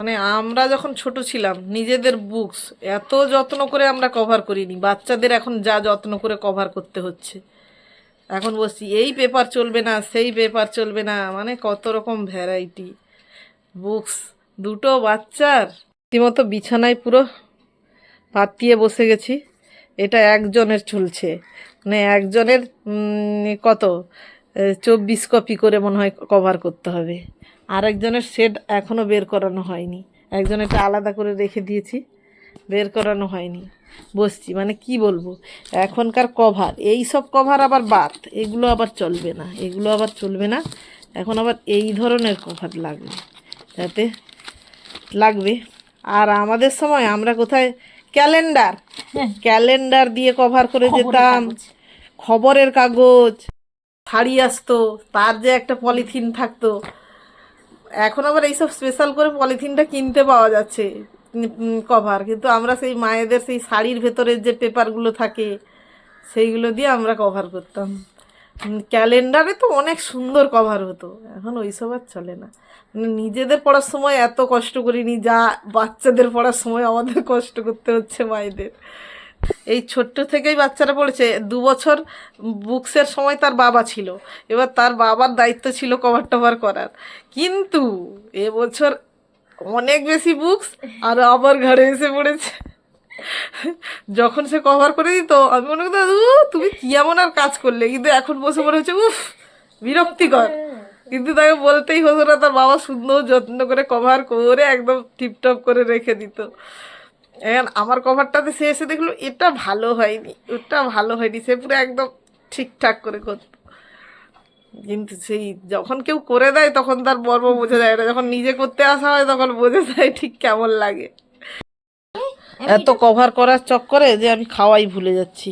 মানে আমরা যখন ছোট ছিলাম নিজেদের বুকস এত যত্ন করে আমরা কভার করিনি, বাচ্চাদের এখন যা যত্ন করে কভার করতে হচ্ছে। এখন বলছি এই পেপার চলবে না, সেই পেপার চলবে না, মানে কত রকম ভ্যারাইটি বুকস। দুটো বাচ্চার রীতিমতো বিছানায় পুরো পাতিয়ে বসে গেছি। এটা একজনের চলছে, মানে একজনের কত 24 কপি করে মনে হয় কভার করতে হবে। আরেকজনের সেট এখনও বের করানো হয়নি, একজনেরটা আলাদা করে রেখে দিয়েছি, বের করানো হয়নি। বসছি মানে কি বলবো, এখনকার কভার এই সব কভার আবার বাদ, এগুলো আবার চলবে না, এগুলো আবার চলবে না। এখন আবার এই ধরনের কভার লাগবে, যাতে লাগবে। আর আমাদের সময় আমরা কোথায় ক্যালেন্ডার, ক্যালেন্ডার দিয়ে কভার করে যেতাম, খবরের কাগজ, শাড়ি আসতো, তার যে একটা পলিথিন থাকতো। এখন আবার এইসব স্পেশাল করে পলিথিনটা কিনতে পাওয়া যাচ্ছে কভার, কিন্তু আমরা সেই মায়েদের সেই শাড়ির ভেতরের যে পেপারগুলো থাকে সেইগুলো দিয়ে আমরা কভার করতাম। ক্যালেন্ডারে তো অনেক সুন্দর কভার হতো, এখন ওইসব আর চলে না। মানে নিজেদের পড়ার সময় এত কষ্ট করিনি যা বাচ্চাদের পড়ার সময় আমাদের কষ্ট করতে হচ্ছে মায়েদের। এই ছোট্ট থেকেই বাচ্চারা পড়েছে, 2 বছর বুকসের সময় তার বাবা ছিল, এবার তার বাবার দায়িত্ব ছিল কভার টভার করার। কিন্তু এবছর অনেক বেশি বুকস আর আবার ঘরে এসে পড়েছে। যখন সে কভার করে দিত আমি মনে করতাম তুমি কি এমন আর কাজ করলে, কিন্তু এখন বসে মনে হচ্ছে উফ বিরক্তিকর। কিন্তু তাকে বলতেই হতো না, তার বাবা সুন্দর যত্ন করে কভার করে একদম টিপটপ করে রেখে দিত। এখন আমার কভারটাতে সে এসে দেখলো এটা ভালো হয়নি, ওটা ভালো হয়নি, সে পুরো একদম ঠিকঠাক করে করতো। কিন্তু সেই যখন কেউ করে দেয় তখন তার মর্ম বোঝা যায় না, যখন নিজে করতে আসা হয় তখন বোঝা যায় ঠিক কেমন লাগে। এত কভার করার চক্করে যে আমি খাওয়াই ভুলে যাচ্ছি।